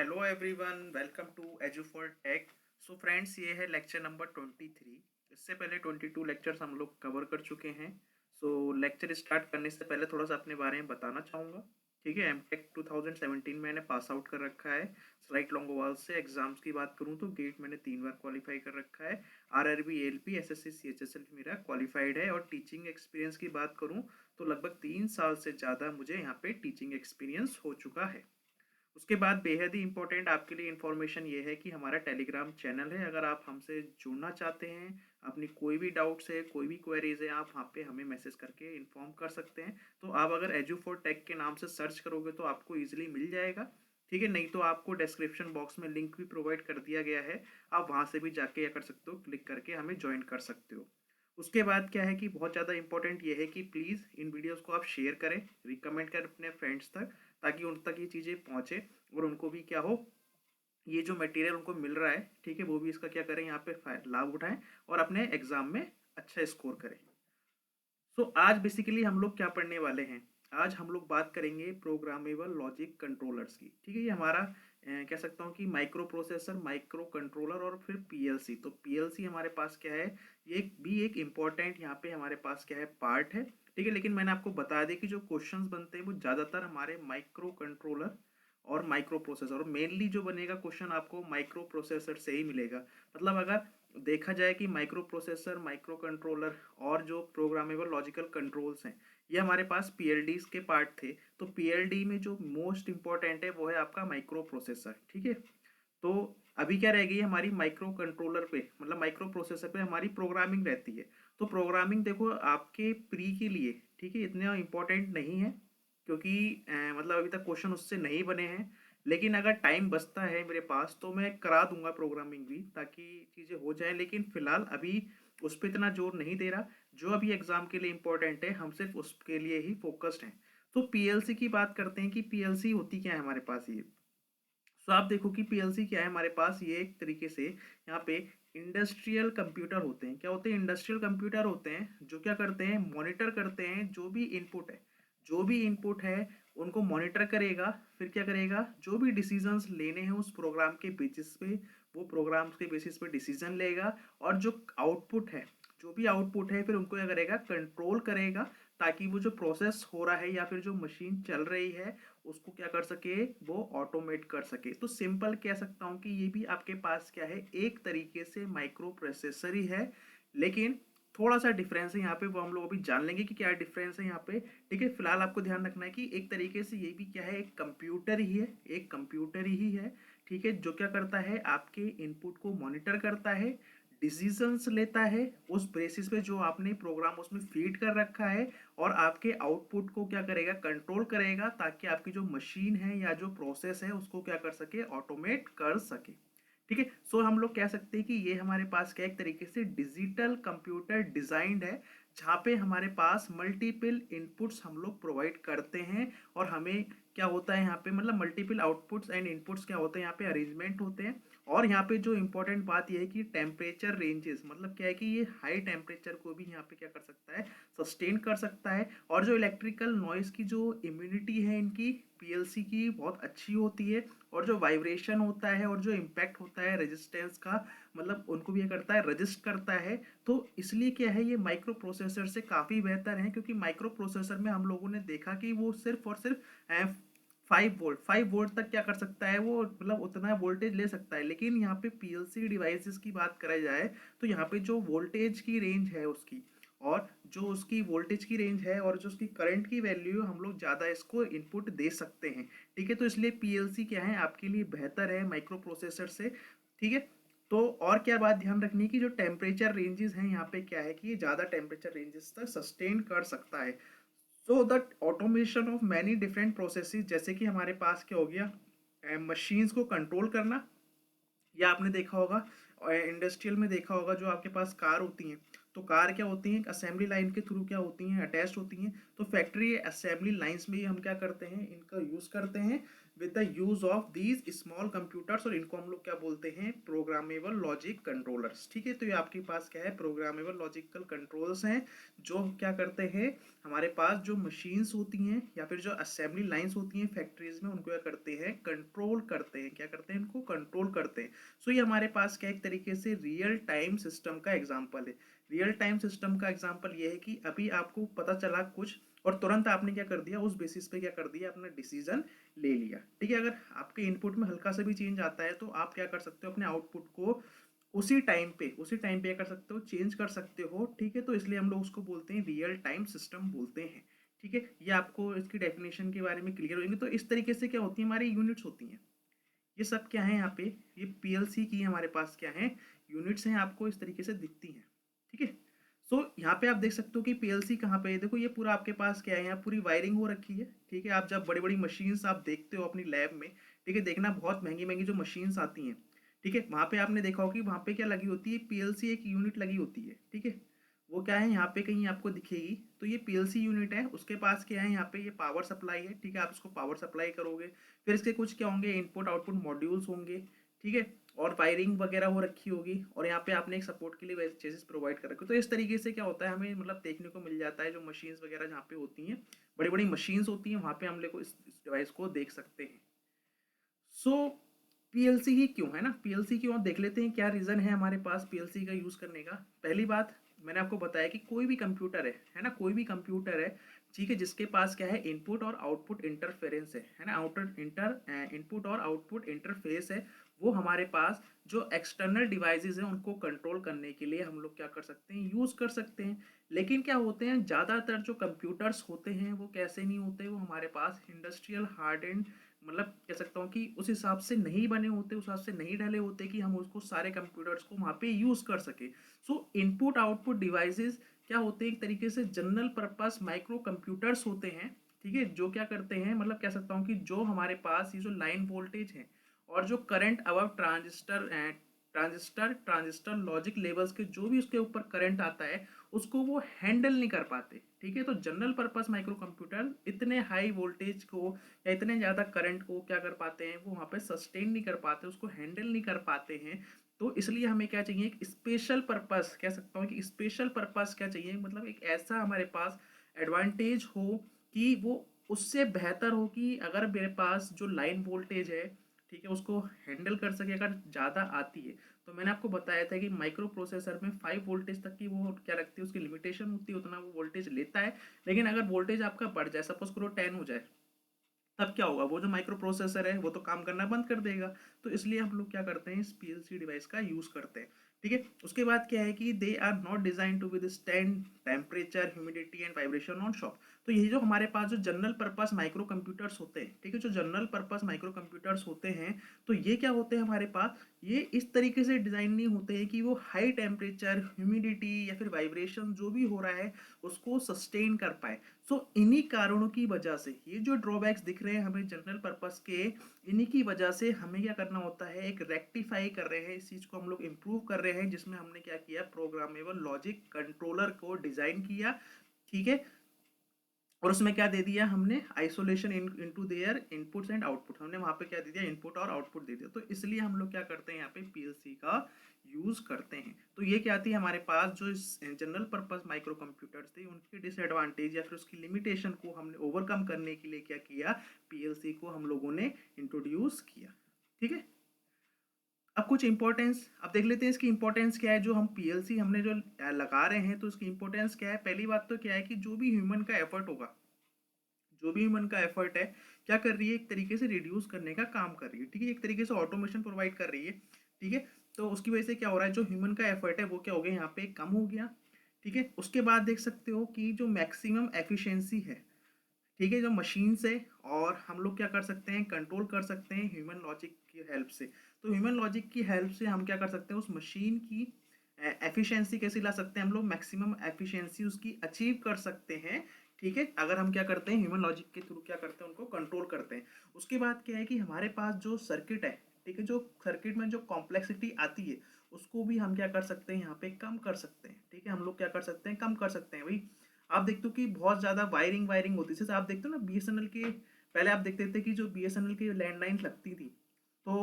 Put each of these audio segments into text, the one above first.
Hello everyone, welcome to Edu for Tech. So friends, ये है lecture number 23। इससे पहले 22 लेक्चर्स हम लोग कवर कर चुके हैं। सो लेक्चर स्टार्ट करने से पहले थोड़ा सा अपने बारे में बताना चाहूँगा। ठीक है, एमटेक 2017 में मैंने पास आउट कर रखा है स्लाइट लॉन्गोवाल से। एग्जाम्स की बात करूँ तो गेट मैंने 3 बार क्वालिफाई कर रखा है। आरआरबी, एएलपी, एसएससी, सीएचएसएल मेरा क्वालिफाइड है। और टीचिंग एक्सपीरियंस की बात करूँ तो लगभग 3 साल से ज़्यादा मुझे यहाँ पे टीचिंग एक्सपीरियंस हो चुका है। उसके बाद बेहद ही इंपॉर्टेंट आपके लिए इन्फॉर्मेशन ये है कि हमारा टेलीग्राम चैनल है। अगर आप हमसे जुड़ना चाहते हैं, अपनी कोई भी डाउट्स है, कोई भी क्वेरीज है, आप वहाँ पे हमें मैसेज करके इन्फॉर्म कर सकते हैं। तो आप अगर एजू फॉर टेक के नाम से सर्च करोगे तो आपको ईजिली मिल जाएगा। ठीक है, नहीं तो आपको डिस्क्रिप्शन बॉक्स में लिंक भी प्रोवाइड कर दिया गया है। आप वहाँ से भी जाके कर सकते हो, क्लिक करके हमें ज्वाइन कर सकते हो। उसके बाद क्या है कि बहुत ज़्यादा इंपॉर्टेंट ये है कि प्लीज़ इन वीडियोस को आप शेयर करें, रिकमेंड करें अपने फ्रेंड्स तक, ताकि उन तक ये चीज़ें पहुँचे और उनको भी क्या हो, ये जो मटेरियल उनको मिल रहा है, ठीक है, वो भी इसका क्या करें, यहाँ पे लाभ उठाएं और अपने एग्जाम में अच्छा स्कोर करें। सो आज बेसिकली हम लोग क्या पढ़ने वाले हैं। आज हम लोग बात करेंगे प्रोग्रामेबल लॉजिक कंट्रोलर्स की। ठीक है, ये हमारा कह सकता हूँ कि माइक्रो प्रोसेसर, माइक्रो कंट्रोलर और फिर पीएलसी। तो पीएलसी हमारे पास क्या है, ये भी एक इम्पॉर्टेंट यहाँ पे हमारे पास क्या है, पार्ट है। ठीक है, लेकिन मैंने आपको बता दिया कि जो क्वेश्चंस बनते हैं वो ज़्यादातर हमारे माइक्रो कंट्रोलर और माइक्रो प्रोसेसर, और मेनली जो बनेगा क्वेश्चन आपको माइक्रो प्रोसेसर से ही मिलेगा। मतलब अगर देखा जाए कि माइक्रो प्रोसेसर, माइक्रो कंट्रोलर और जो प्रोग्रामेबल लॉजिकल कंट्रोल्स हैं, ये हमारे पास पीएलडीज के पार्ट थे। तो पीएलडी में जो मोस्ट इंपॉर्टेंट है वो है आपका माइक्रो प्रोसेसर। ठीक है, तो अभी क्या रह गई हमारी माइक्रो कंट्रोलर पे, मतलब माइक्रो प्रोसेसर पे हमारी प्रोग्रामिंग रहती है। तो प्रोग्रामिंग देखो आपके प्री के लिए, ठीक है, इतना इम्पोर्टेंट नहीं है, क्योंकि मतलब अभी तक क्वेश्चन उससे नहीं बने हैं। लेकिन अगर टाइम बचता है मेरे पास तो मैं करा दूंगा प्रोग्रामिंग भी, ताकि चीज़ें हो जाएं। लेकिन फिलहाल अभी उस पर इतना जोर नहीं दे रहा। जो अभी एग्जाम के लिए इम्पोर्टेंट है हम सिर्फ उसके लिए ही फोकस्ड हैं। तो पीएलसी की बात करते हैं कि पीएलसी होती क्या है हमारे पास ये। तो आप देखो कि पीएलसी क्या है हमारे पास, ये एक तरीके से यहाँ पे इंडस्ट्रियल कंप्यूटर होते हैं। क्या होते हैं, इंडस्ट्रियल कंप्यूटर होते हैं जो क्या करते हैं, मॉनिटर करते हैं जो भी इनपुट है। जो भी इनपुट है उनको मॉनिटर करेगा, फिर क्या करेगा, जो भी डिसीजंस लेने हैं उस प्रोग्राम के बेसिस पे, वो प्रोग्राम्स के बेसिस पे डिसीजन लेगा। और जो आउटपुट है, जो भी आउटपुट है, फिर उनको क्या करेगा, कंट्रोल करेगा, ताकि वो जो प्रोसेस हो रहा है या फिर जो मशीन चल रही है उसको क्या कर सके, वो ऑटोमेट कर सके। तो सिंपल कह सकता हूँ कि ये भी आपके पास क्या है, एक तरीके से माइक्रो प्रोसेसर ही है। लेकिन थोड़ा सा डिफरेंस है यहाँ पे, वो हम लोग अभी जान लेंगे कि क्या डिफरेंस है यहाँ पे। ठीक है, फिलहाल आपको ध्यान रखना है कि एक तरीके से ये भी क्या है, एक कंप्यूटर ही है, एक कंप्यूटर ही है। ठीक है, जो क्या करता है, आपके इनपुट को मॉनिटर करता है, डिसीजंस लेता है उस बेसिस पे जो आपने प्रोग्राम उसमें फीड कर रखा है, और आपके आउटपुट को क्या करेगा, कंट्रोल करेगा, ताकि आपकी जो मशीन है या जो प्रोसेस है उसको क्या कर सके, ऑटोमेट कर सके। ठीक है, सो हम लोग कह सकते हैं कि ये हमारे पास क्या एक तरीके से डिजिटल कंप्यूटर डिजाइंड है, जहाँ पे हमारे पास मल्टीपल इनपुट्स हम लोग प्रोवाइड करते हैं। और हमें क्या होता है यहाँ पे, मतलब मल्टीपल आउटपुट्स एंड इनपुट्स क्या होते हैं यहाँ पे, अरेंजमेंट होते हैं। और यहाँ पे जो इंपॉर्टेंट बात यह है कि टेम्परेचर रेंजेस, मतलब क्या है कि ये हाई टेम्परेचर को भी यहाँ पे क्या कर सकता है, सस्टेन कर सकता है। और जो इलेक्ट्रिकल नॉइस की जो इम्यूनिटी है इनकी पीएलसी की बहुत अच्छी होती है। और जो वाइब्रेशन होता है और जो इम्पैक्ट होता है रेजिस्टेंस का, मतलब उनको भी ये करता है, रजिस्ट करता है। तो इसलिए क्या है, ये माइक्रो प्रोसेसर से काफ़ी बेहतर है, क्योंकि माइक्रो प्रोसेसर में हम लोगों ने देखा कि वो सिर्फ और सिर्फ 5 वोल्ट तक क्या कर सकता है, वो मतलब उतना वोल्टेज ले सकता है। लेकिन यहाँ पे पीएलसी डिवाइसेस की बात करा जाए तो यहाँ पे जो वोल्टेज की रेंज है उसकी, और जो उसकी वोल्टेज की रेंज है और जो उसकी करंट की वैल्यू, हम लोग ज़्यादा इसको इनपुट दे सकते हैं। ठीक है, तो इसलिए पीएलसी क्या है आपके लिए बेहतर है माइक्रो प्रोसेसर से। ठीक है, तो और क्या बात ध्यान रखनी है कि जो टेम्परेचर रेंजेस हैं यहाँ पे क्या है कि ये ज़्यादा टेम्परेचर रेंजेस तक सस्टेन कर सकता है। So the automation of many different processes, जैसे कि हमारे पास क्या हो गया, मशीन्स को कंट्रोल करना। या आपने देखा होगा इंडस्ट्रियल में देखा होगा, जो आपके पास कार होती हैं, तो कार क्या होती हैं, असेंबली लाइन के थ्रू क्या होती हैं, अटैच्ड होती हैं। तो फैक्ट्री असेंबली लाइंस में ही हम क्या करते हैं, इनका यूज़ करते हैं with the use of these small computers, और इनको हम लोग क्या बोलते हैं, प्रोग्रामेबल लॉजिक कंट्रोलर्स। ठीक है, तो ये आपके पास क्या है, प्रोग्रामेबल लॉजिकल कंट्रोल्स हैं, जो क्या करते हैं, हमारे पास जो मशीन्स होती हैं या फिर जो असेंबली लाइंस होती हैं फैक्ट्रीज में, उनको क्या करते हैं, कंट्रोल करते हैं। क्या करते हैं, इनको कंट्रोल करते हैं। सो ये हमारे पास क्या एक तरीके से रियल टाइम सिस्टम का एग्जाम्पल है। रियल टाइम सिस्टम का एग्जाम्पल ये है कि अभी आपको पता चला कुछ, और तुरंत आपने क्या कर दिया, उस बेसिस पे क्या कर दिया, अपना डिसीजन ले लिया। ठीक है, अगर आपके इनपुट में हल्का सा भी चेंज आता है तो आप क्या कर सकते हो, अपने आउटपुट को उसी टाइम पे क्या कर सकते हो, चेंज कर सकते हो। ठीक है, तो इसलिए हम लोग उसको बोलते हैं रियल टाइम सिस्टम बोलते हैं। ठीक है, ये आपको इसकी डेफिनेशन के बारे में क्लियर होंगे। तो इस तरीके से क्या होती है, हमारी यूनिट्स होती हैं। ये सब क्या है यहाँ पे, ये पीएलसी की हमारे पास क्या है, यूनिट्स हैं, आपको इस तरीके से दिखती हैं। ठीक है, सो यहाँ पे आप देख सकते हो कि पीएलसी कहाँ पे है। देखो ये पूरा आपके पास क्या है, यहाँ पूरी वायरिंग हो रखी है। ठीक है, आप जब बड़ी बड़ी मशीन्स आप देखते हो अपनी लैब में, ठीक है, देखना बहुत महंगी महंगी जो मशीन्स आती हैं, ठीक है, वहाँ पे आपने देखा होगा कि वहाँ पे क्या लगी होती है, पीएलसी एक यूनिट लगी होती है। ठीक है, वो क्या है, यहाँ पे कहीं आपको दिखेगी, तो ये पीएलसी यूनिट है। उसके पास क्या है, यहाँ पे ये पावर सप्लाई है। ठीक है, आप इसको पावर सप्लाई करोगे, फिर इसके कुछ क्या होंगे, इनपुट आउटपुट मॉड्यूल्स होंगे। ठीक है, और वायरिंग वगैरह हो रखी होगी, और यहाँ पे आपने एक सपोर्ट के लिए वैसे चीजेस प्रोवाइड कर रखे हो। तो इस तरीके से क्या होता है, हमें मतलब देखने को मिल जाता है, जो मशीन्स वगैरह जहाँ पे होती हैं, बड़ी बड़ी मशीन्स होती हैं, वहाँ पे हम लोग इस डिवाइस को देख सकते हैं। सो पीएलसी ही क्यों है ना, पीएलसी क्यों, देख लेते हैं क्या रीज़न है हमारे पास पीएलसी का यूज़ करने का। पहली बात, मैंने आपको बताया कि कोई भी कंप्यूटर है ना, कोई भी कंप्यूटर है, ठीक है, जिसके पास क्या है, इनपुट और आउटपुट इंटरफेरेंस है ना, इनपुट और आउटपुट इंटरफेस है, वो हमारे पास जो एक्सटर्नल डिवाइसेस हैं उनको कंट्रोल करने के लिए हम लोग क्या कर सकते हैं, यूज़ कर सकते हैं। लेकिन क्या होते हैं, ज़्यादातर जो कंप्यूटर्स होते हैं वो कैसे नहीं होते, वो हमारे पास इंडस्ट्रियल हार्ड, मतलब कह सकता हूँ कि उस हिसाब से नहीं बने होते, उस हिसाब से नहीं डले होते कि हम उसको सारे कंप्यूटर्स को वहाँ पे यूज़ कर सके। सो इनपुट आउटपुट डिवाइसेस क्या होते हैं, एक तरीके से जनरल पर्पस माइक्रो कंप्यूटर्स होते हैं। ठीक है, जो क्या करते हैं, मतलब कह सकता हूँ कि जो हमारे पास ये जो लाइन वोल्टेज है और जो current above transistor logic levels के जो भी उसके ऊपर करंट आता है, उसको वो हैंडल नहीं कर पाते। ठीक है, तो जनरल पर्पस माइक्रो कंप्यूटर इतने हाई वोल्टेज को या इतने ज़्यादा करंट को क्या कर पाते हैं, वो वहाँ पे सस्टेन नहीं कर पाते, उसको हैंडल नहीं कर पाते हैं। तो इसलिए हमें क्या चाहिए, एक स्पेशल पर्पस, कह सकता हूँ कि स्पेशल पर्पस क्या चाहिए, मतलब एक ऐसा हमारे पास एडवांटेज हो कि वो उससे बेहतर हो, कि अगर मेरे पास जो लाइन वोल्टेज है, ठीक है, उसको हैंडल कर सके अगर ज़्यादा आती है। तो मैंने आपको बताया था कि माइक्रो प्रोसेसर में 5 वोल्टेज तक की वो क्या रखती है, उसकी लिमिटेशन होती है, उतना वो वोल्टेज लेता है। लेकिन अगर वोल्टेज आपका बढ़ जाए, सपोज करो 10 हो जाए, तब क्या होगा, वो जो माइक्रो प्रोसेसर है वो तो काम करना बंद कर देगा। तो इसलिए हम लोग क्या करते हैं, इस पीएलसी डिवाइस का यूज़ करते हैं। ठीक है, उसके बाद क्या है कि they are not design to withstand temperature, humidity and vibration on shop. तो ये जो हमारे पास जो जनरल पर्पस माइक्रो कंप्यूटर्स होते हैं, ठीक है, जो जनरल पर्पस माइक्रो कंप्यूटर्स होते हैं, तो ये क्या होते हैं हमारे पास, ये इस तरीके से डिज़ाइन नहीं होते हैं कि वो हाई टेम्परेचर, ह्यूमिडिटी या फिर वाइब्रेशन जो भी हो रहा है उसको सस्टेन कर पाए। सो इन्हीं कारणों की वजह से ये जो ड्रॉबैक्स दिख रहे हैं हमें जनरल पर्पस के, इन्हीं की वजह से हमें क्या करना होता है, एक रेक्टिफाई कर रहे हैं, इस चीज़ को हम लोग इम्प्रूव कर रहे हैं, जिसमें हमने क्या किया, प्रोग्रामेबल लॉजिक कंट्रोलर को डिज़ाइन किया। ठीक है, और उसमें क्या दे दिया हमने, isolation into their inputs and output, हमने वहां पे क्या दे दिया, इनपुट और आउटपुट दे दिया। तो इसलिए हम लोग क्या करते हैं, यहाँ पे पीएलसी का यूज करते हैं। तो ये क्या थी, हमारे पास जो जनरल पर्पस माइक्रो कंप्यूटर्स थे उनकी डिसएडवांटेज या फिर उसकी लिमिटेशन को हमने ओवरकम करने के लिए क्या किया, पीएलसी को हम लोगों ने इंट्रोड्यूस किया। ठीक है, अब कुछ इंपॉर्टेंस अब देख लेते हैं, इसकी इंपॉर्टेंस क्या है, जो हम पीएलसी हमने जो लगा रहे हैं, तो इसकी इंपॉर्टेंस क्या है। पहली बात तो क्या है कि जो भी ह्यूमन का एफर्ट होगा, जो भी ह्यूमन का एफर्ट है, क्या कर रही है, एक तरीके से रिड्यूस करने का काम कर रही है। ठीक है, एक तरीके से ऑटोमेशन प्रोवाइड कर रही है। ठीक है, तो उसकी वजह से क्या हो रहा है, जो ह्यूमन का एफर्ट है वो क्या हो गया, यहाँ पे कम हो गया। ठीक है, उसके बाद देख सकते हो कि जो मैक्सिमम एफिशिएंसी है, ठीक है, जो मशीन से, और हम लोग क्या कर सकते हैं, कंट्रोल कर सकते हैं ह्यूमन लॉजिक की हेल्प से। तो ह्यूमन लॉजिक की हेल्प से हम क्या कर सकते हैं, उस मशीन की एफिशिएंसी कैसे ला सकते हैं, हम लोग मैक्सिमम एफिशिएंसी उसकी अचीव कर सकते हैं। ठीक है, अगर हम क्या करते हैं, ह्यूमन लॉजिक के थ्रू क्या करते हैं, उनको कंट्रोल करते हैं। उसके बाद क्या है कि हमारे पास जो सर्किट है, ठीक है, जो सर्किट में जो कॉम्प्लेक्सिटी आती है, उसको भी हम क्या कर सकते हैं, यहाँ पे कम कर सकते हैं। ठीक है, हम लोग क्या कर सकते हैं, कम कर सकते हैं भाई। आप देखते हो कि बहुत ज़्यादा वायरिंग वायरिंग होती है, जैसे आप देखते हो ना बीएसएनएल के पहले आप देखते थे कि जो बीएसएनएल की लैंडलाइन लगती थी, तो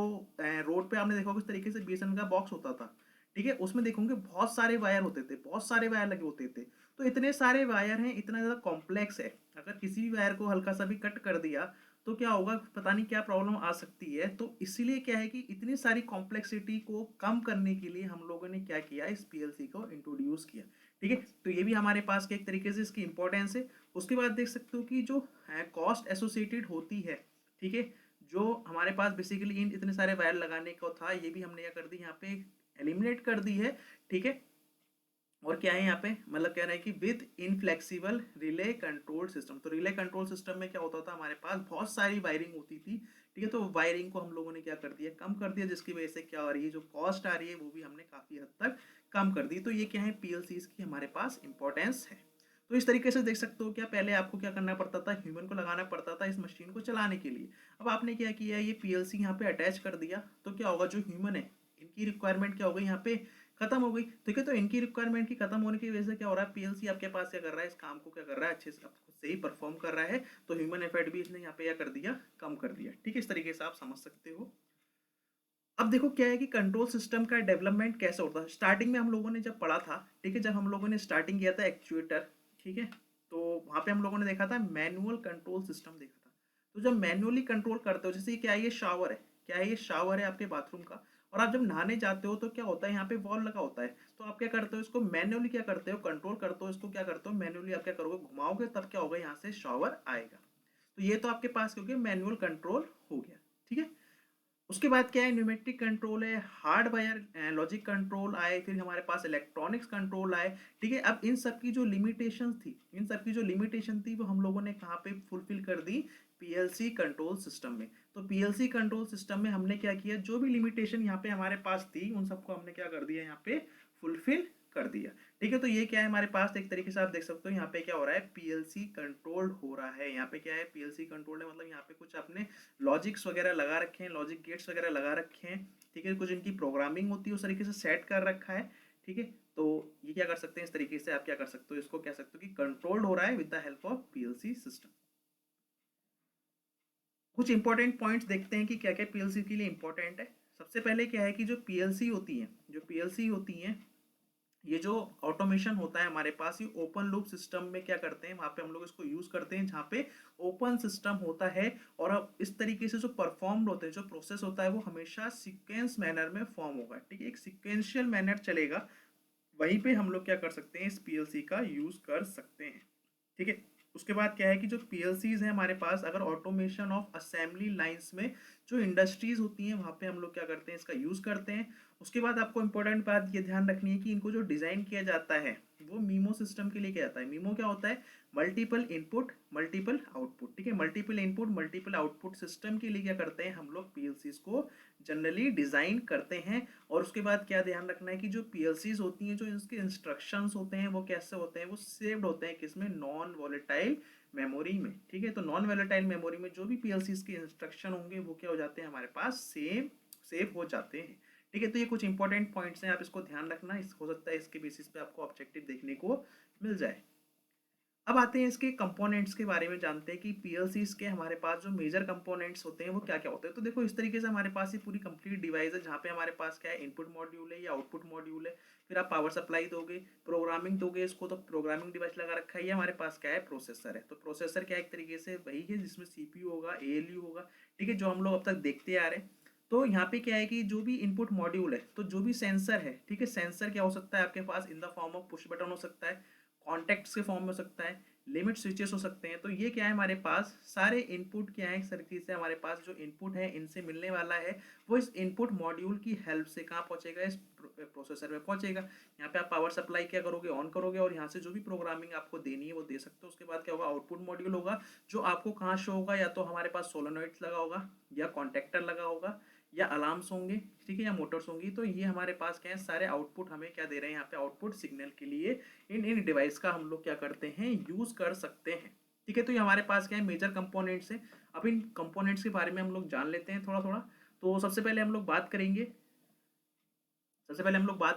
रोड पे आपने देखा होगा किस तरीके से बीएसएनएल का बॉक्स होता था, ठीक है, उसमें देखोगे बहुत सारे वायर होते थे, बहुत सारे वायर लगे होते थे। तो इतने सारे वायर हैं, इतना ज़्यादा कॉम्प्लेक्स है, अगर किसी भी वायर को हल्का सा भी कट कर दिया तो क्या होगा, पता नहीं क्या प्रॉब्लम आ सकती है। तो इसीलिए क्या है कि इतनी सारी कॉम्प्लेक्सिटी को कम करने के लिए हम लोगों ने क्या किया, इस पीएलसी को इंट्रोड्यूस किया, ठीक है। तो ये भी हमारे पास के एक तरीके से इसकी इंपॉर्टेंस है। उसके बाद देख सकते हो कि जो कॉस्ट एसोसिएटेड होती है, ठीक है, जो हमारे पास बेसिकली इन इतने सारे वायर लगाने को था, ये भी हमने क्या कर दी, यहाँ पे एलिमिनेट कर दी है, ठीक है। और क्या है यहाँ पे, मतलब कह रहे हैं कि with inflexible relay control system. तो रिले कंट्रोल सिस्टम में क्या होता था, हमारे पास बहुत सारी वायरिंग होती थी, ठीक है। तो वायरिंग को हम लोगों ने क्या कर दिया, कम कर दिया, जिसकी वजह से क्या हो रही है, जो कॉस्ट आ रही है वो भी हमने काफ़ी हद तक कम कर दी। तो ये क्या है, पीएलसीज की हमारे पास इंपॉर्टेंस है। तो इस तरीके से देख सकते हो, क्या पहले आपको क्या करना पड़ता था, ह्यूमन को लगाना पड़ता था इस मशीन को चलाने के लिए। अब आपने क्या किया, ये पीएलसी यहाँ पे अटैच कर दिया, तो क्या होगा, जो ह्यूमन है इनकी रिक्वायरमेंट क्या हो गई, यहाँ पे खत्म हो गई, ठीक है। तो इनकी रिक्वायरमेंट की खत्म होने की वजह से क्या हो रहा है, पीएलसी आपके पास क्या कर रहा है, इस काम को क्या कर रहा है, अच्छे से खुद से ही परफॉर्म कर रहा है। तो ह्यूमन एफर्ट भी इसने यहाँ पे क्या कर दिया, कम कर दिया, ठीक है। इस तरीके से आप समझ सकते हो। अब देखो क्या है कि कंट्रोल सिस्टम का डेवलपमेंट कैसे होता है। स्टार्टिंग में हम लोगों ने जब पढ़ा था, ठीक है, जब हम लोगों ने स्टार्टिंग किया था एक्चुएटर, ठीक है, तो वहां पे हम लोगों ने देखा था मैनुअल कंट्रोल सिस्टम देखा था। तो जब मैनुअली कंट्रोल करते हो, जैसे क्या है, ये शावर है, क्या है, ये शावर है आपके बाथरूम का, और आप जब नहाने जाते हो तो क्या होता है, यहाँ पे वॉल लगा होता है, तो आप क्या करते हो, इसको मैनुअली क्या करते हो, कंट्रोल करते हो, इसको क्या करते हो, मैनुअली आप क्या करोगे, घुमाओगे, तब क्या होगा, यहाँ से शावर आएगा। तो ये तो आपके पास क्योंकि मैनुअल कंट्रोल हो गया, ठीक है। उसके बाद क्या है, न्यूमेटिक कंट्रोल है, हार्डवायर लॉजिक कंट्रोल आए, फिर हमारे पास इलेक्ट्रॉनिक्स कंट्रोल आए, ठीक है। अब इन सब की जो लिमिटेशंस थी, इन सब की जो लिमिटेशन थी, वो हम लोगों ने कहाँ पे फुलफिल कर दी, पीएलसी कंट्रोल सिस्टम में। तो पीएलसी कंट्रोल सिस्टम में हमने क्या किया, जो भी लिमिटेशन यहाँ पे हमारे पास थी, उन सबको हमने क्या कर दिया, यहाँ पे फुलफिल कर दिया, ठीक है। तो ये क्या है, हमारे पास एक तरीके से आप देख सकते हो, यहाँ पे क्या हो रहा है, पीएलसी कंट्रोल्ड हो रहा है। यहाँ पे क्या है, पीएलसी कंट्रोल्ड है, मतलब यहाँ पे कुछ आपने लॉजिक्स वगैरह लगा रखे हैं, लॉजिक गेट्स वगैरह लगा रखे हैं, ठीक है, कुछ इनकी प्रोग्रामिंग होती है उस तरीके से सेट कर रखा है, ठीक है। तो ये क्या कर सकते हैं, इस तरीके से आप क्या कर सकते हो, इसको कह सकते हो कि कंट्रोल्ड हो रहा है with the help of PLC system. कुछ इंपॉर्टेंट पॉइंट्स देखते हैं कि क्या क्या पीएलसी के लिए इंपॉर्टेंट है। सबसे पहले क्या है कि जो पीएलसी होती है, जो पीएलसी होती है, ये जो ऑटोमेशन होता है हमारे पास, ये ओपन लूप सिस्टम में क्या करते हैं, वहाँ पे हम लोग इसको यूज़ करते हैं जहाँ पे ओपन सिस्टम होता है। और अब इस तरीके से जो परफॉर्म होते हैं, जो प्रोसेस होता है, वो हमेशा सीक्वेंस मैनर में फॉर्म होगा, ठीक है, एक सीक्वेंशियल मैनर चलेगा। वहीं पे हम लोग क्या कर सकते हैं, इस पीएलसी का यूज़ कर सकते हैं, ठीक है। उसके बाद क्या है कि जो पीएलसीज हैं हमारे पास, अगर ऑटोमेशन ऑफ असेंबली लाइंस में जो इंडस्ट्रीज होती हैं, वहाँ पे हम लोग क्या करते हैं, इसका यूज़ करते हैं। उसके बाद आपको इंपॉर्टेंट बात ये ध्यान रखनी है कि इनको जो डिज़ाइन किया जाता है, वो मीमो सिस्टम के लिए किया जाता है। मीमो क्या होता है, मल्टीपल इनपुट मल्टीपल आउटपुट, ठीक है। Multiple input multiple output system के लिए क्या करते हैं, हम लोग पीएलसीज को जनरली डिज़ाइन करते हैं। और उसके बाद क्या ध्यान रखना है कि जो पीएलसीज होती हैं, जो इसके इंस्ट्रक्शंस होते हैं, वो कैसे होते हैं, वो सेव्ड होते हैं किसमें, नॉन वॉलेटाइल मेमोरी में, ठीक है। तो नॉन वॉलेटाइल मेमोरी में जो भी पीएलसीज के इंस्ट्रक्शन होंगे, वो क्या हो जाते हैं, हमारे पास सेव हो जाते हैं, ठीक है। तो ये कुछ इंपॉर्टेंट पॉइंट्स हैं, आप इसको ध्यान रखना, हो सकता है इसके बेसिस पे आपको ऑब्जेक्टिव देखने को मिल जाए। अब आते हैं इसके कंपोनेंट्स के बारे में, जानते हैं कि पीएलसीज के हमारे पास जो मेजर कंपोनेंट्स होते हैं वो क्या क्या होते हैं। तो देखो इस तरीके से हमारे पास ये पूरी कंप्लीट डिवाइस है, जहाँ पे हमारे पास क्या है, इनपुट मॉड्यूल है या आउटपुट मॉड्यूल है, फिर आप पावर सप्लाई दोगे, प्रोग्रामिंग दोगे इसको, तो प्रोग्रामिंग डिवाइस लगा रखा है। ये हमारे पास क्या है, प्रोसेसर है। तो प्रोसेसर क्या एक तरीके से वही है जिसमें सीपीयू होगा, एएलयू होगा, ठीक है, जो हम लोग अब तक देखते आ रहे हैं। तो यहाँ पे क्या है कि जो भी इनपुट मॉड्यूल है, तो जो भी सेंसर है, ठीक है, सेंसर क्या हो सकता है आपके पास, in the form of push button हो सकता है, कॉन्टेक्ट्स के फॉर्म में हो सकता है, लिमिट स्विचेस हो सकते हैं। तो ये क्या है, हमारे पास सारे इनपुट क्या है, सर्किट से हमारे पास जो इनपुट है इनसे मिलने वाला है, वो इस इनपुट मॉड्यूल की हेल्प से कहाँ पहुंचेगा, इस प्रोसेसर में पहुंचेगा। यहाँ पे आप पावर सप्लाई क्या करोगे, ऑन करोगे, और यहाँ से जो भी प्रोग्रामिंग आपको देनी है वो दे सकते हो। उसके बाद क्या होगा, आउटपुट मॉड्यूल होगा, जो आपको कहाँ शो होगा, या तो हमारे पास सोलोनॉइड्स लगा होगा, या कॉन्टेक्टर लगा होगा, या अलार्म्स होंगे, ठीक है, या मोटर्स होंगी। तो ये हमारे पास क्या है, सारे आउटपुट हमें क्या दे रहे हैं, यहाँ पे आउटपुट सिग्नल के लिए इन इन डिवाइस का हम लोग क्या करते हैं, यूज कर सकते हैं, ठीक है। तो ये हमारे पास क्या है, मेजर कंपोनेंट्स है। अब इन कंपोनेंट्स के बारे में हम लोग जान लेते हैं थोड़ा थोड़ा। तो सबसे पहले हम लोग बात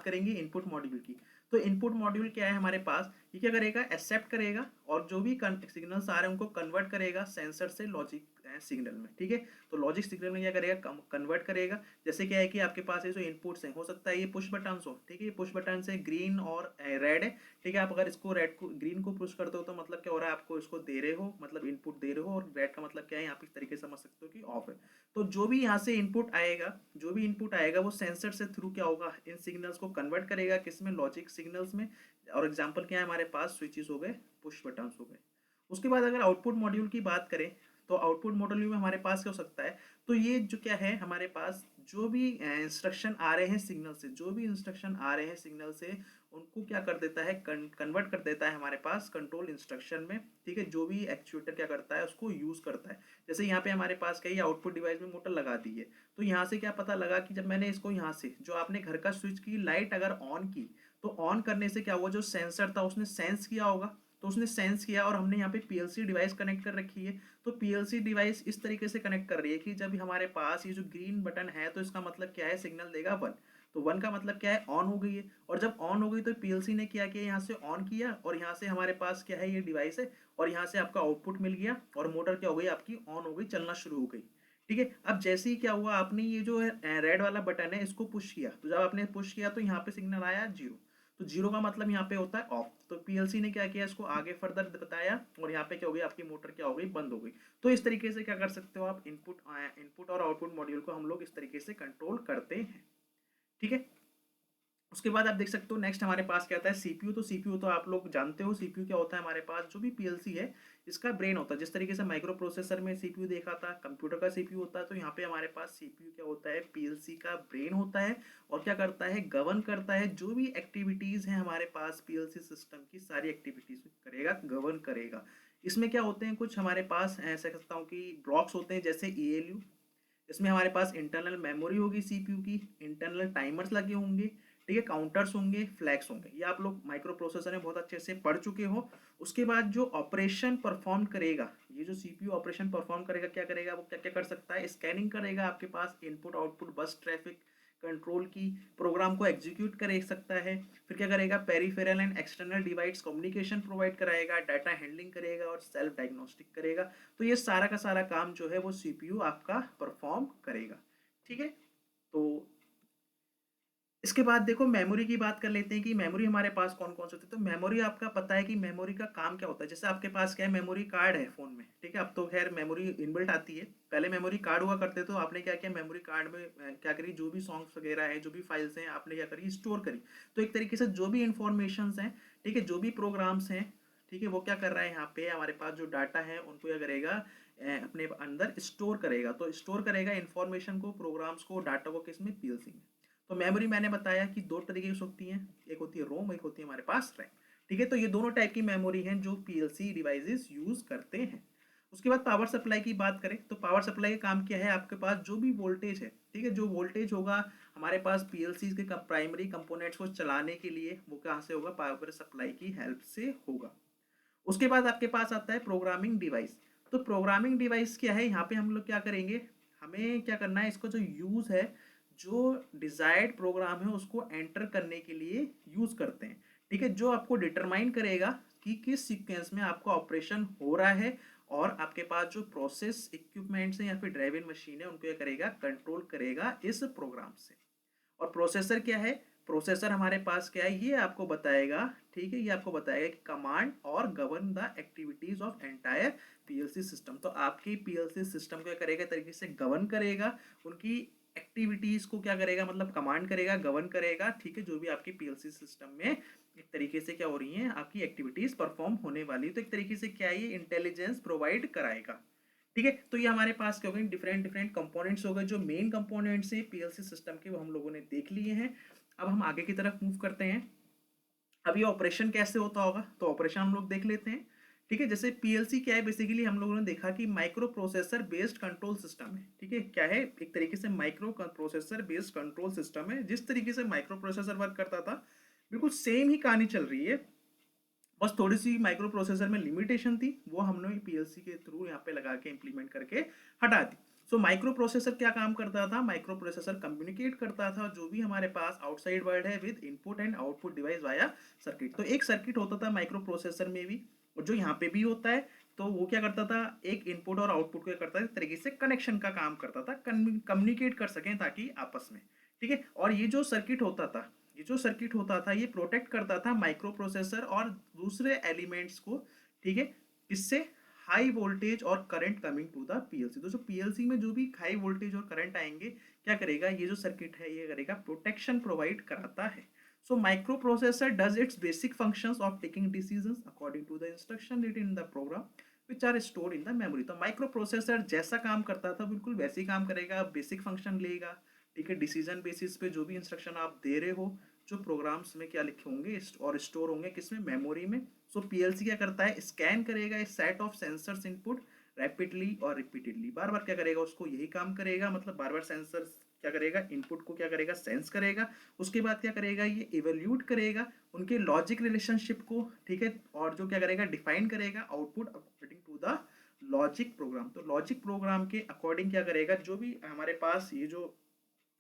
करेंगे इनपुट मॉड्यूल की। तो इनपुट मॉड्यूल क्या है हमारे पास, ये क्या करेगा, एक्सेप्ट करेगा और जो भी सिग्नल्स आ रहे हैं उनको कन्वर्ट करेगा सेंसर से लॉजिक सिग्नल में, ठीक है। तो लॉजिक सिग्नल में क्या करेगा, कन्वर्ट करेगा। जैसे क्या है कि आपके पास ये जो इनपुट्स हैं, हो सकता है ये पुश बटन हो, ठीक है, ये पुश बटन से ग्रीन और रेड है, ठीक है। आप अगर इसको रेड को ग्रीन को पुश करते हो तो मतलब क्या हो रहा है, आपको इसको दे रहे हो, मतलब इनपुट दे रहे हो, और रेड का मतलब क्या है, यहाँ पे इस तरीके से समझ सकते हो कि ऑफ है। तो जो भी यहाँ से इनपुट आएगा, जो भी इनपुट आएगा वो सेंसर से थ्रू क्या होगा, इन सिग्नल्स को कन्वर्ट करेगा किस में, लॉजिक सिग्नल्स में। और एग्जांपल क्या है हमारे पास, स्विचेस हो गए, पुश बटन्स हो गए। उसके बाद अगर आउटपुट मॉड्यूल की बात करें तो आउटपुट मॉड्यूल में हमारे पास क्या हो सकता है, तो ये जो क्या है हमारे पास, जो भी इंस्ट्रक्शन आ रहे हैं सिग्नल से, जो भी इंस्ट्रक्शन आ रहे हैं सिग्नल से, उनको क्या कर देता है, कन्वर्ट कर देता है हमारे पास कंट्रोल इंस्ट्रक्शन में, ठीक है। जो भी एक्चुएटर क्या करता है उसको यूज करता है। जैसे यहाँ पे हमारे पास कहीं आउटपुट डिवाइस में मोटर लगा दी है, तो यहाँ से क्या पता लगा कि जब मैंने इसको यहाँ से, जो आपने घर का स्विच की लाइट अगर ऑन की, तो ऑन करने से क्या हुआ, जो सेंसर था उसने सेंस किया होगा, तो उसने सेंस किया, और हमने यहाँ पे पीएलसी डिवाइस कनेक्ट कर रखी है। तो पीएलसी डिवाइस इस तरीके से कनेक्ट कर रही है कि जब हमारे पास ये जो ग्रीन बटन है, तो इसका मतलब क्या है, सिग्नल देगा 1। तो 1 का मतलब क्या है, ऑन हो गई है। और जब ऑन हो गई तो पीएलसी ने क्या किया, यहाँ से ऑन किया, और यहाँ से हमारे पास क्या है, ये डिवाइस है, और यहाँ से आपका आउटपुट मिल गया, और मोटर क्या हो गई आपकी, ऑन हो गई, चलना शुरू हो गई, ठीक है। अब जैसे ही क्या हुआ, आपने ये जो है रेड वाला बटन है इसको पुश किया, तो जब आपने पुश किया तो यहाँ पे सिग्नल आया 0। तो 0 का मतलब यहाँ पे होता है ऑफ। तो पीएलसी ने क्या किया, इसको आगे फर्दर बताया, और यहाँ पे क्या हो गई, आपकी मोटर क्या हो गई, बंद हो गई। तो इस तरीके से क्या कर सकते हो आप, इनपुट और आउटपुट मॉड्यूल को हम लोग इस तरीके से कंट्रोल करते हैं, ठीक है। उसके बाद आप देख सकते हो नेक्स्ट हमारे पास क्या आता है, सीपीयू। तो सीपीयू तो आप लोग जानते हो, सीपीयू क्या होता है हमारे पास, जो भी पीएलसी है इसका ब्रेन होता है। जिस तरीके से माइक्रो प्रोसेसर में सीपीयू देखा था, कंप्यूटर का सीपीयू होता है, तो यहाँ पे हमारे पास सीपीयू क्या होता है, पीएलसी का ब्रेन होता है। और क्या करता है, गवर्न करता है, जो भी एक्टिविटीज है हमारे पास पीएलसी सिस्टम की, सारी एक्टिविटीज करेगा, गवर्न करेगा। इसमें क्या होते हैं, कुछ हमारे पास ऐसा कहता हूँ कि ब्लॉक्स होते हैं, जैसे ईएलयू। इसमें हमारे पास इंटरनल मेमोरी होगी सीपीयू की, इंटरनल टाइमर्स लगे होंगे, ठीक है, काउंटर्स होंगे, फ्लैग्स होंगे। ये आप लोग माइक्रो प्रोसेसर में बहुत अच्छे से पढ़ चुके हो। उसके बाद जो ऑपरेशन परफॉर्म करेगा, ये जो सीपीयू ऑपरेशन परफॉर्म करेगा, क्या करेगा, वो क्या क्या कर सकता है, स्कैनिंग करेगा आपके पास इनपुट आउटपुट बस ट्रैफिक कंट्रोल की, प्रोग्राम को एग्जीक्यूट कर सकता है। फिर क्या करेगा, peripheral and external device communication provide कराएगा, डाटा हैंडलिंग करेगा, और सेल्फ डायग्नोस्टिक करेगा। तो ये सारा का सारा काम जो है वो सीपीयू आपका परफॉर्म करेगा, ठीक है। तो इसके बाद देखो मेमोरी की बात कर लेते हैं कि मेमोरी हमारे पास कौन कौन सी होती है। तो मेमोरी आपका पता है कि मेमोरी का काम क्या होता है। जैसे आपके पास क्या है, मेमोरी कार्ड है फोन में, ठीक है। अब तो खैर मेमोरी इनबिल्ट आती है, पहले मेमोरी कार्ड हुआ करते। तो आपने क्या किया, मेमोरी कार्ड में क्या करी, जो भी सॉन्ग्स वगैरह है, जो भी फाइल्स हैं, आपने क्या करी, स्टोर करी। तो एक तरीके से जो भी इंफॉर्मेशन हैं, ठीक है, जो भी प्रोग्राम्स हैं, ठीक है, वो क्या कर रहा है, यहाँ पे हमारे पास जो डाटा है उनको क्या करेगा, अपने अंदर स्टोर करेगा। तो स्टोर करेगा इन्फॉर्मेशन को, प्रोग्राम्स को, डाटा को, किसमें, पीएलसी में। तो मेमोरी मैंने बताया कि दो तरीके की होती हैं, एक होती है रोम, एक होती है हमारे पास रैम, ठीक है। तो ये दोनों टाइप की मेमोरी हैं जो पीएलसी डिवाइसेस यूज करते हैं। उसके बाद पावर सप्लाई की बात करें तो पावर सप्लाई का काम क्या है, आपके पास जो भी वोल्टेज है, ठीक है, जो वोल्टेज होगा हमारे पास पीएलसी के प्राइमरी कंपोनेंट्स को चलाने के लिए, वो कहाँ से होगा, पावर सप्लाई की हेल्प से होगा। उसके बाद आपके पास आता है प्रोग्रामिंग डिवाइस। तो प्रोग्रामिंग डिवाइस क्या है, यहाँ पे हम लोग क्या करेंगे, हमें क्या करना है, इसको जो यूज है, जो डिजायर्ड प्रोग्राम है उसको एंटर करने के लिए यूज करते हैं, ठीक है। जो आपको डिटरमाइन करेगा कि किस सीक्वेंस में आपका ऑपरेशन हो रहा है, और आपके पास जो प्रोसेस इक्विपमेंट्स हैं या फिर ड्राइविंग मशीन है, उनको क्या करेगा, कंट्रोल करेगा इस प्रोग्राम से। और प्रोसेसर क्या है, प्रोसेसर हमारे पास क्या है, ये आपको बताएगा, ठीक है, ये आपको बताएगा कि कमांड और govern the activities of entire PLC system. तो आपकी पीएलसी सिस्टम को क्या करेगा, तरीके से गवर्न करेगा, उनकी एक्टिविटीज को क्या करेगा, मतलब कमांड करेगा, गवर्न करेगा, ठीक है, जो भी आपकी पीएलसी सिस्टम में एक तरीके से क्या हो रही है, आपकी एक्टिविटीज परफॉर्म होने वाली है। तो एक तरीके से क्या है, ये इंटेलिजेंस प्रोवाइड कराएगा, ठीक है। तो ये हमारे पास क्या हो गए, डिफरेंट डिफरेंट कंपोनेंट्स हो गए, जो मेन कंपोनेंट्स हैं पीएलसी सिस्टम के, वो हम लोगों ने देख लिए हैं। अब हम आगे की तरफ मूव करते हैं। अब ये ऑपरेशन कैसे होता होगा, तो ऑपरेशन हम लोग देख लेते हैं, ठीक है। जैसे पीएलसी क्या है, बेसिकली हम लोगों ने देखा कि micro processor based control system है, ठीक है। क्या है, एक तरीके से micro processor based control system है। जिस तरीके से माइक्रो प्रोसेसर वर्क करता था, बिल्कुल सेम ही कहानी चल रही है, बस थोड़ी सी माइक्रो प्रोसेसर में लिमिटेशन थी, वो हमने पीएलसी के थ्रू यहाँ पे लगा के इम्प्लीमेंट करके हटा दी। सो माइक्रो प्रोसेसर क्या काम करता था, माइक्रो प्रोसेसर कम्युनिकेट करता था जो भी हमारे पास आउटसाइड वर्ल्ड है with input and output device via circuit. तो एक सर्किट होता था माइक्रो प्रोसेसर में भी, और जो यहाँ पे भी होता है। तो वो क्या करता था, एक इनपुट और आउटपुट को करता था, इस तरीके से कनेक्शन का काम करता था, कम्युनिकेट कर सकें ताकि आपस में, ठीक है। और ये जो सर्किट होता था, ये जो सर्किट होता था ये प्रोटेक्ट करता था माइक्रो प्रोसेसर और दूसरे एलिमेंट्स को, ठीक है। इससे हाई वोल्टेज और current coming to the PLC. तो जो पीएलसी में जो भी हाई वोल्टेज और करंट आएंगे, क्या करेगा ये जो सर्किट है ये करेगा, प्रोटेक्शन प्रोवाइड कराता है। So microprocessor does its basic functions of taking decisions according to the instruction written in the program which are stored in the memory. तो माइक्रो प्रोसेसर जैसा काम करता था बिल्कुल वैसे ही काम करेगा, बेसिक फंक्शन लेगा, ठीक है। डिसीजन बेसिस पे जो भी इंस्ट्रक्शन आप दे रहे हो, जो प्रोग्राम्स में क्या लिखे होंगे और स्टोर होंगे किसमें, मेमोरी में। सो पीएलसी क्या करता है, स्कैन करेगा a set of sensors input rapidly और रिपीटेडली, बार बार क्या करेगा, उसको यही काम करेगा, मतलब बार बार सेंसर क्या करेगा, इनपुट को क्या करेगा, सेंस करेगा। उसके बाद क्या करेगा, ये इवेल्यूट करेगा उनके लॉजिक रिलेशनशिप को, ठीक है। और जो क्या करेगा, डिफाइन करेगा output according to the logic program. तो लॉजिक प्रोग्राम के अकॉर्डिंग क्या करेगा, जो भी हमारे पास ये जो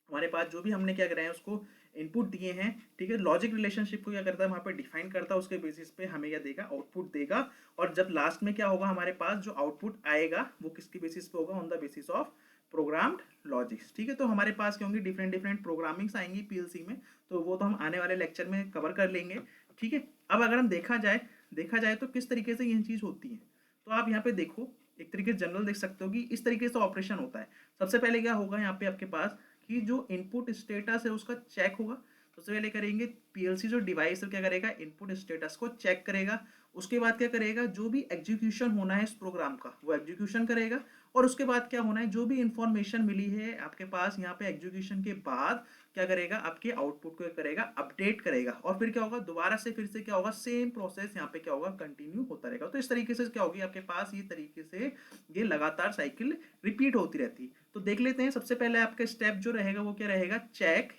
हमारे पास जो भी हमने क्या कराया है उसको इनपुट दिए हैं, ठीक है। लॉजिक रिलेशनशिप को क्या करता है वहां पे डिफाइन करता है, उसके बेसिस पे हमें क्या देगा, आउटपुट देगा। और जब लास्ट में क्या होगा, हमारे पास जो आउटपुट आएगा वो किसके बेसिस पे होगा, on the basis of programmed logics, ठीक है। तो हमारे पास क्या होंगे, डिफरेंट डिफरेंट प्रोग्रामिंग्स आएंगी पीएलसी में, तो वो तो हम आने वाले लेक्चर में कवर कर लेंगे, ठीक है। अब अगर हम देखा जाए तो किस तरीके से ये चीज होती है, तो आप यहाँ पे देखो, एक तरीके से जनरल देख सकते हो कि इस तरीके से ऑपरेशन होता है। सबसे पहले क्या होगा यहाँ पे आपके पास कि जो इनपुट स्टेटस है उसका चेक होगा। सबसे पहले करेंगे पीएलसी जो डिवाइस है क्या करेगा, इनपुट स्टेटस को चेक करेगा। उसके बाद क्या करेगा, जो भी एग्जीक्यूशन होना है इस प्रोग्राम का वो एग्जीक्यूशन करेगा। और उसके बाद क्या होना है, जो भी इंफॉर्मेशन मिली है आपके पास यहाँ पे एग्जीक्यूशन के बाद, क्या करेगा, आपके आउटपुट को करेगा, अपडेट करेगा। और फिर क्या होगा, दोबारा से फिर से क्या होगा, सेम प्रोसेस यहाँ पे क्या होगा, कंटिन्यू होता रहेगा। तो इस तरीके से क्या होगी आपके पास, ये तरीके से ये लगातार साइकिल रिपीट होती रहती है। तो देख लेते हैं, सबसे पहले आपका स्टेप जो रहेगा वो क्या रहेगा, चेक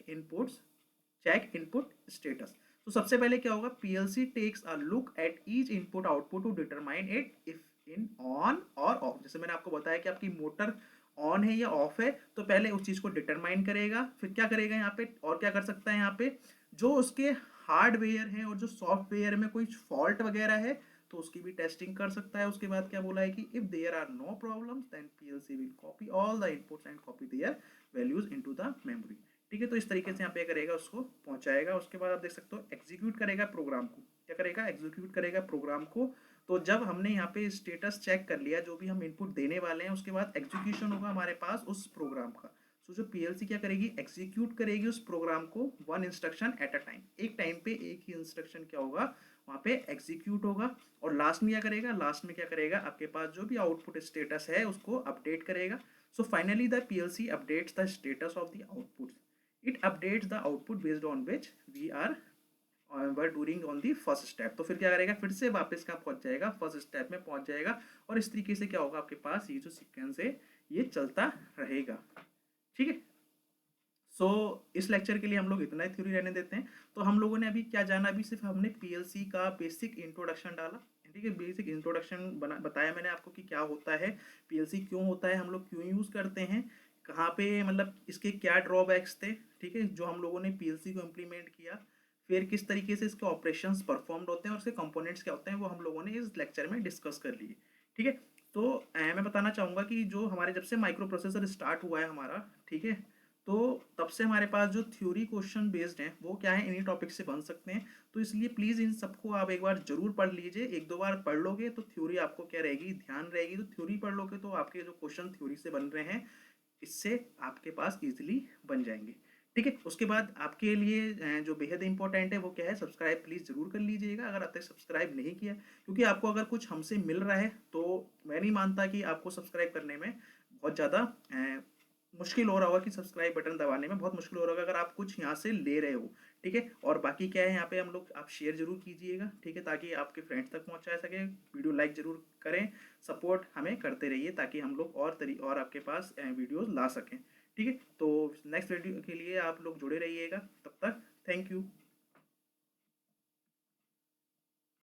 इनपुट स्टेटस। तो सबसे पहले क्या होगा, PLC takes a look at each input output to determine it if in on or off. जैसे मैंने आपको बताया कि आपकी मोटर ऑन है या ऑफ है, तो पहले उस चीज को डिटरमाइन करेगा, फिर क्या करेगा यहाँ पे, और क्या कर सकता है यहाँ पे, जो उसके हार्डवेयर है और जो सॉफ्टवेयर में कोई फॉल्ट वगैरह है तो उसकी भी टेस्टिंग कर सकता है। उसके बाद क्या बोला है कि if there are no problems then PLC will copy all the inputs and copy their values into the memory, ठीक है। तो इस तरीके से यहाँ पे करेगा, उसको पहुंचाएगा। उसके बाद आप देख सकते हो एग्जीक्यूट करेगा प्रोग्राम को, क्या करेगा, एग्जीक्यूट करेगा प्रोग्राम को। तो जब हमने यहाँ पे स्टेटस चेक कर लिया जो भी हम इनपुट देने वाले हैं, उसके बाद एग्जीक्यूशन होगा हमारे पास उस प्रोग्राम का। सो जो पीएलसी क्या करेगी, एग्जीक्यूट करेगी उस प्रोग्राम को one instruction at a time, एक टाइम पे एक ही इंस्ट्रक्शन क्या होगा वहाँ पे एग्जीक्यूट होगा। और लास्ट में क्या करेगा, लास्ट में क्या करेगा, आपके पास जो भी आउटपुट स्टेटस है उसको अपडेट करेगा। So finally the PLC updates the status of the output, it updates the output based on which we are were doing on the first step। तो फिर क्या करेगा, फिर से वापस कहाँ पहुंच जाएगा, फर्स्ट स्टेप में पहुंच जाएगा। और इस तरीके से क्या होगा, आपके पास ये जो सीक्वेंस है ये चलता रहेगा, ठीक है। सो इस लेक्चर के लिए हम लोग इतना ही थ्योरी रहने देते हैं। तो हम लोगों ने अभी क्या जाना, अभी सिर्फ हमने पीएलसी का बेसिक इंट्रोडक्शन डाला, ठीक है। बेसिक इंट्रोडक्शन बताया मैंने आपको कि क्या होता है पीएलसी, क्यों होता है, हम लोग क्यों यूज़ करते हैं, कहाँ पे, मतलब इसके क्या ड्रॉबैक्स थे, ठीक है, जो हम लोगों ने पीएलसी को इम्प्लीमेंट किया। फिर किस तरीके से इसके ऑपरेशंस परफॉर्म्ड होते हैं और इसके कंपोनेंट्स क्या होते हैं, वो हम लोगों ने इस लेक्चर में डिस्कस कर लिए, ठीक है। तो मैं बताना चाहूँगा कि जो हमारे जब से माइक्रो प्रोसेसर स्टार्ट हुआ है हमारा, ठीक है, तो तब से हमारे पास जो थ्योरी क्वेश्चन बेस्ड हैं वो क्या है, इन्हीं टॉपिक से बन सकते हैं। तो इसलिए प्लीज़ इन सबको आप एक बार जरूर पढ़ लीजिए, एक दो बार पढ़ लोगे तो थ्योरी आपको क्या रहेगी, ध्यान रहेगी। तो थ्योरी पढ़ लोगे तो आपके जो क्वेश्चन थ्योरी से बन रहे हैं इससे आपके पास इजीली बन जाएंगे, ठीक है। उसके बाद आपके लिए जो बेहद इंपॉर्टेंट है वो क्या है, सब्सक्राइब प्लीज़ ज़रूर कर लीजिएगा अगर अब तक सब्सक्राइब नहीं किया, क्योंकि आपको अगर कुछ हमसे मिल रहा है तो मैं नहीं मानता कि आपको सब्सक्राइब करने में बहुत ज़्यादा मुश्किल हो रहा होगा, कि सब्सक्राइब बटन दबाने में बहुत मुश्किल हो रहा होगा अगर आप कुछ यहाँ से ले रहे हो, ठीक है। और बाकी क्या है यहाँ पे हम लोग, आप शेयर जरूर कीजिएगा, ठीक है, ताकि आपके फ्रेंड्स तक पहुँचा सके। वीडियो लाइक जरूर करें, सपोर्ट हमें करते रहिए ताकि हम लोग और आपके पास वीडियोस ला सकें, ठीक है। तो नेक्स्ट वीडियो के लिए आप लोग जुड़े रहिएगा, तब तक थैंक यू।